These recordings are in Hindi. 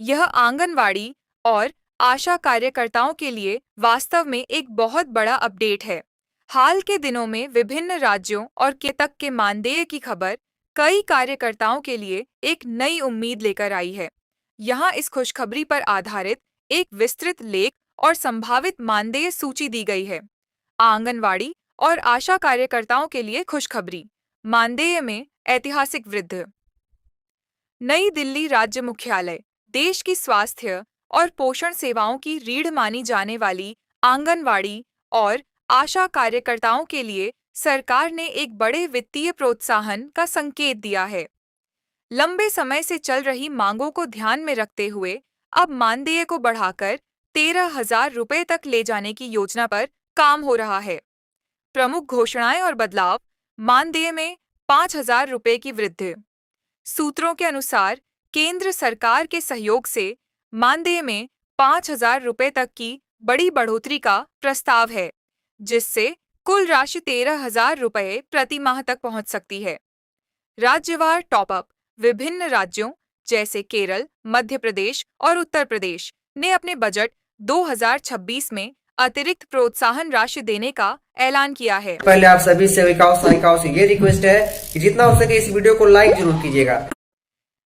यह आंगनवाड़ी और आशा कार्यकर्ताओं के लिए वास्तव में एक बहुत बड़ा अपडेट है। हाल के दिनों में विभिन्न राज्यों और केंद्र तक के मानदेय की खबर कई कार्यकर्ताओं के लिए एक नई उम्मीद लेकर आई है। यहाँ इस खुशखबरी पर आधारित एक विस्तृत लेख और संभावित मानदेय सूची दी गई है। आंगनवाड़ी और आशा कार्यकर्ताओं के लिए खुशखबरी, मानदेय में ऐतिहासिक वृद्धि। नई दिल्ली राज्य मुख्यालय देश की स्वास्थ्य और पोषण सेवाओं की रीढ़ मानी जाने वाली आंगनवाड़ी और आशा कार्यकर्ताओं के लिए सरकार ने एक बड़े वित्तीय प्रोत्साहन का संकेत दिया है। लंबे समय से चल रही मांगों को ध्यान में रखते हुए अब मानदेय को बढ़ाकर 13,000 रुपये तक ले जाने की योजना पर काम हो रहा है। प्रमुख घोषणाएं और बदलाव। मानदेय में 5,000 रुपये की वृद्धि। सूत्रों के अनुसार केंद्र सरकार के सहयोग से मानदेय में 5,000 रुपये तक की बड़ी बढ़ोतरी का प्रस्ताव है, जिससे कुल राशि 13,000 रुपये प्रति माह तक पहुंच सकती है। राज्यवार टॉपअप। विभिन्न राज्यों जैसे केरल, मध्य प्रदेश और उत्तर प्रदेश ने अपने बजट 2026 में अतिरिक्त प्रोत्साहन राशि देने का ऐलान किया है। पहले आप सभी सेविकाओं सहायिकाओं से ये रिक्वेस्ट है कि जितना हो सके इस वीडियो को लाइक जरूर कीजिएगा।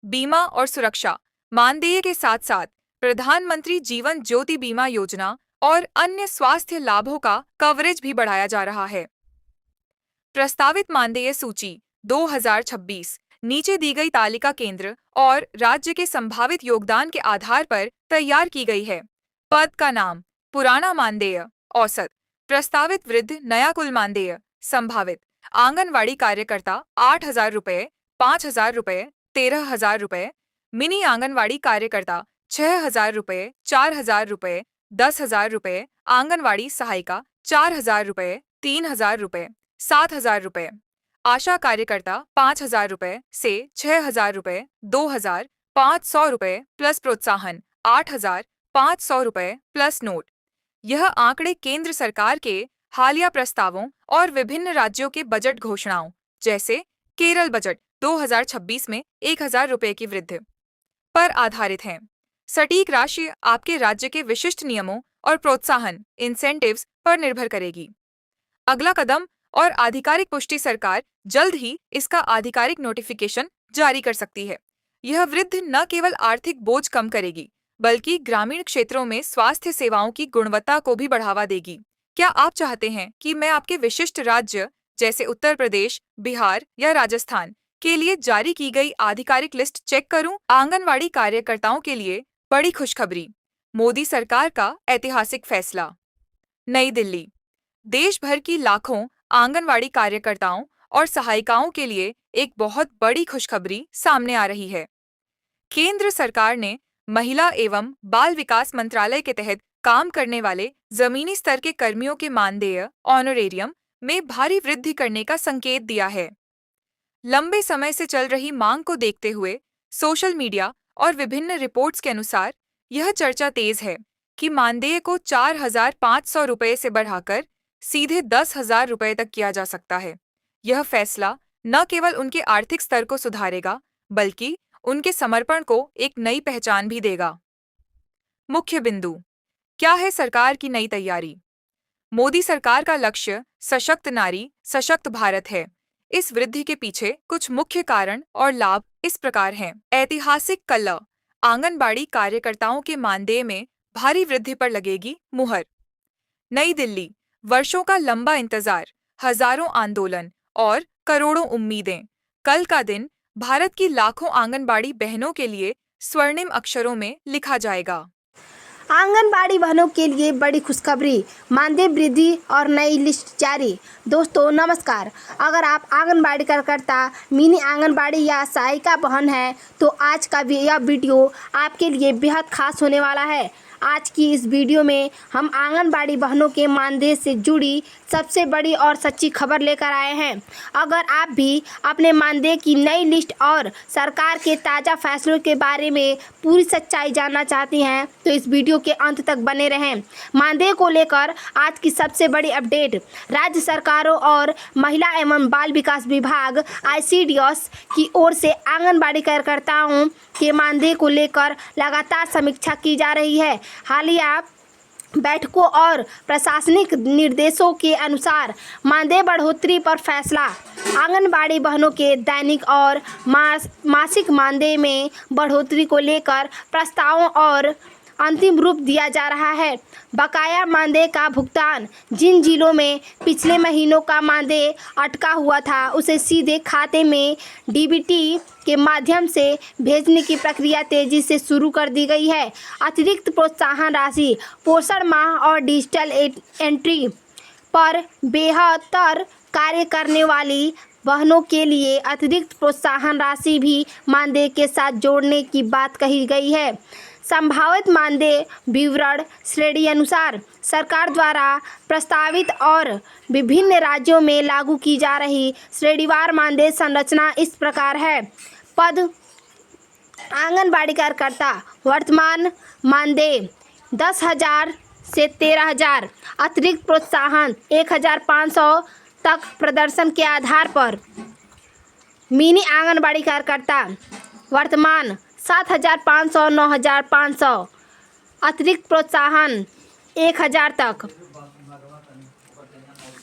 बीमा और सुरक्षा। मानदेय के साथ साथ प्रधानमंत्री जीवन ज्योति बीमा योजना और अन्य स्वास्थ्य लाभों का कवरेज भी बढ़ाया जा रहा है। प्रस्तावित मानदेय सूची 2026 नीचे दी गई तालिका केंद्र और राज्य के संभावित योगदान के आधार पर तैयार की गई है। पद का नाम, पुराना मानदेय, औसत, प्रस्तावित वृद्ध, नया कुल मानदेय, संभावित। आंगनवाड़ी कार्यकर्ता 8,000 रुपये, 5,000 रुपये, 13,000 रुपये। मिनी आंगनवाड़ी कार्यकर्ता 6,000 रुपये, 4,000 रुपये, 10,000 रुपये। आंगनवाड़ी सहायिका 4,000 रुपये, 3,000 रुपये, 7,000 रुपये। आशा कार्यकर्ता 5,000 रुपये से 6,000 रुपये, 2,500 रुपये प्लस प्रोत्साहन, 8,500 रुपये प्लस नोट। यह आंकड़े केंद्र सरकार के हालिया प्रस्तावों और विभिन्न राज्यों के बजट घोषणाओं, जैसे केरल बजट 2026 में 1,000 रुपये की वृद्धि पर आधारित हैं। सटीक राशि आपके राज्य के विशिष्ट नियमों और प्रोत्साहन इंसेंटिव्स पर निर्भर करेगी। अगला कदम और आधिकारिक पुष्टि। सरकार जल्द ही इसका आधिकारिक नोटिफिकेशन जारी कर सकती है। यह वृद्धि न केवल आर्थिक बोझ कम करेगी, बल्कि ग्रामीण क्षेत्रों में स्वास्थ्य सेवाओं की गुणवत्ता को भी बढ़ावा देगी। क्या आप चाहते हैं कि मैं आपके विशिष्ट राज्य जैसे उत्तर प्रदेश, बिहार या राजस्थान के लिए जारी की गई आधिकारिक लिस्ट चेक करूं? आंगनवाड़ी कार्यकर्ताओं के लिए बड़ी खुशखबरी। मोदी सरकार का ऐतिहासिक फैसला। नई दिल्ली। देश भर की लाखों आंगनवाड़ी कार्यकर्ताओं और सहायिकाओं के लिए एक बहुत बड़ी खुशखबरी सामने आ रही है। केंद्र सरकार ने महिला एवं बाल विकास मंत्रालय के तहत काम करने वाले जमीनी स्तर के कर्मियों के मानदेय ऑनरेरियम में भारी वृद्धि करने का संकेत दिया है। लंबे समय से चल रही मांग को देखते हुए सोशल मीडिया और विभिन्न रिपोर्ट्स के अनुसार यह चर्चा तेज है कि मानदेय को 4,500 रुपये से बढ़ाकर सीधे 10,000 रुपये तक किया जा सकता है। यह फैसला न केवल उनके आर्थिक स्तर को सुधारेगा, बल्कि उनके समर्पण को एक नई पहचान भी देगा। मुख्य बिंदु। क्या है सरकार की नई तैयारी? मोदी सरकार का लक्ष्य सशक्त नारी, सशक्त भारत है। इस वृद्धि के पीछे कुछ मुख्य कारण और लाभ इस प्रकार हैं। ऐतिहासिक कल। आंगनबाड़ी कार्यकर्ताओं के मानदेय में भारी वृद्धि पर लगेगी मुहर। नई दिल्ली। वर्षों का लंबा इंतजार, हजारों आंदोलन और करोड़ों उम्मीदें। कल का दिन भारत की लाखों आंगनबाड़ी बहनों के लिए स्वर्णिम अक्षरों में लिखा जाएगा। आंगनबाड़ी बहनों के लिए बड़ी खुशखबरी, मानदेय वृद्धि और नई लिस्ट जारी। दोस्तों नमस्कार। अगर आप आंगनबाड़ी कार्यकर्ता, मिनी आंगनबाड़ी या सहायिका बहन हैं तो आज का यह वीडियो आपके लिए बेहद खास होने वाला है। आज की इस वीडियो में हम आंगनबाड़ी बहनों के मानदेय से जुड़ी सबसे बड़ी और सच्ची खबर लेकर आए हैं। अगर आप भी अपने मानदेय की नई लिस्ट और सरकार के ताज़ा फैसलों के बारे में पूरी सच्चाई जानना चाहती हैं तो इस वीडियो के अंत तक बने रहें। मानदेय को लेकर आज की सबसे बड़ी अपडेट। राज्य सरकारों और महिला एवं बाल विकास विभाग ICDS की ओर से आंगनबाड़ी कार्यकर्ताओं के मानदेय को लेकर लगातार समीक्षा की जा रही है। हालिया बैठकों और प्रशासनिक निर्देशों के अनुसार मानदेय बढ़ोतरी पर फैसला। आंगनबाड़ी बहनों के दैनिक और मासिक मानदेय में बढ़ोतरी को लेकर प्रस्तावों और अंतिम रूप दिया जा रहा है। बकाया मानदेय का भुगतान। जिन जिलों में पिछले महीनों का मानदेय अटका हुआ था उसे सीधे खाते में DBT के माध्यम से भेजने की प्रक्रिया तेजी से शुरू कर दी गई है। अतिरिक्त प्रोत्साहन राशि। पोषण माह और डिजिटल एंट्री पर बेहतर कार्य करने वाली बहनों के लिए अतिरिक्त प्रोत्साहन राशि भी मानदेय के साथ जोड़ने की बात कही गई है। संभावित मानदेय विवरण श्रेणी अनुसार। सरकार द्वारा प्रस्तावित और विभिन्न राज्यों में लागू की जा रही श्रेणीवार मानदेय संरचना इस प्रकार है। पद। आंगनबाड़ी कार्यकर्ता। वर्तमान मानदेय 10,000 से 13,000। अतिरिक्त प्रोत्साहन 1,500 तक प्रदर्शन के आधार पर। मिनी आंगनबाड़ी कार्यकर्ता। वर्तमान 7,500 9,500। अतिरिक्त प्रोत्साहन 1,000 तक।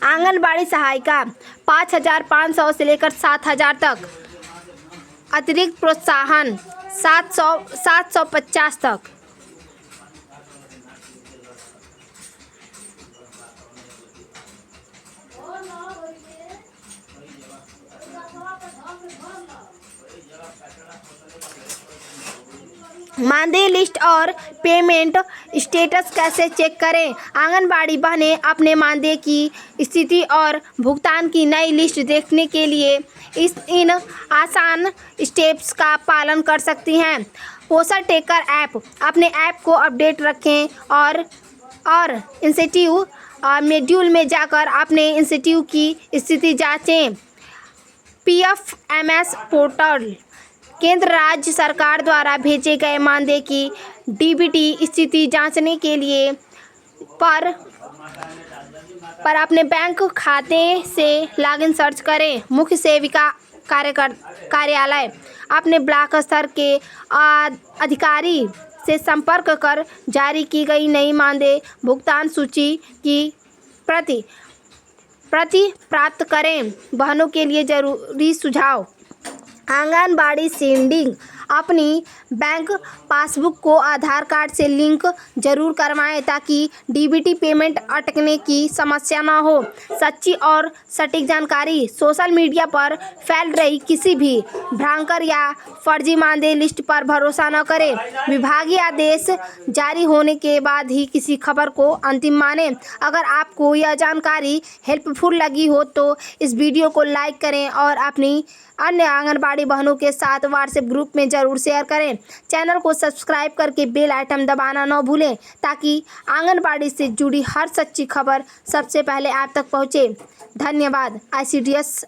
आंगनबाड़ी सहायिका 5,500 से लेकर 7,000 तक। अतिरिक्त प्रोत्साहन 750 तक। मानदेय लिस्ट और पेमेंट स्टेटस कैसे चेक करें। आंगनबाड़ी बहनें अपने मानदेय की स्थिति और भुगतान की नई लिस्ट देखने के लिए इन आसान स्टेप्स का पालन कर सकती हैं। पोषण ट्रैकर ऐप। अपने ऐप को अपडेट रखें और इंसेंटिव मॉड्यूल में जाकर अपने इंसेंटिव की स्थिति जांचें। PFMS portal. केंद्र राज्य सरकार द्वारा भेजे गए मानदेय की DBT स्थिति जांचने के लिए पर अपने बैंक खाते से लॉगिन सर्च करें। मुख्य सेविका कार्यालय। अपने ब्लॉक स्तर के अधिकारी से संपर्क कर जारी की गई नई मानदेय भुगतान सूची की प्रति प्राप्त करें। बहनों के लिए जरूरी सुझाव। आंगनबाड़ी सेंडिंग। अपनी बैंक पासबुक को आधार कार्ड से लिंक जरूर करवाएं ताकि DBT पेमेंट अटकने की समस्या न हो। सच्ची और सटीक जानकारी। सोशल मीडिया पर फैल रही किसी भी भ्रांकर या फर्जी मानदेय लिस्ट पर भरोसा न करें। विभागीय आदेश जारी होने के बाद ही किसी खबर को अंतिम मानें। अगर आपको यह जानकारी हेल्पफुल लगी हो तो इस वीडियो को लाइक करें और अपनी अन्य आंगनबाड़ी बहनों के साथ व्हाट्सएप ग्रुप में जरूर शेयर करें। चैनल को सब्सक्राइब करके बेल आइटम दबाना न भूलें ताकि आंगनबाड़ी से जुड़ी हर सच्ची खबर सबसे पहले आप तक पहुंचे। धन्यवाद। ICDS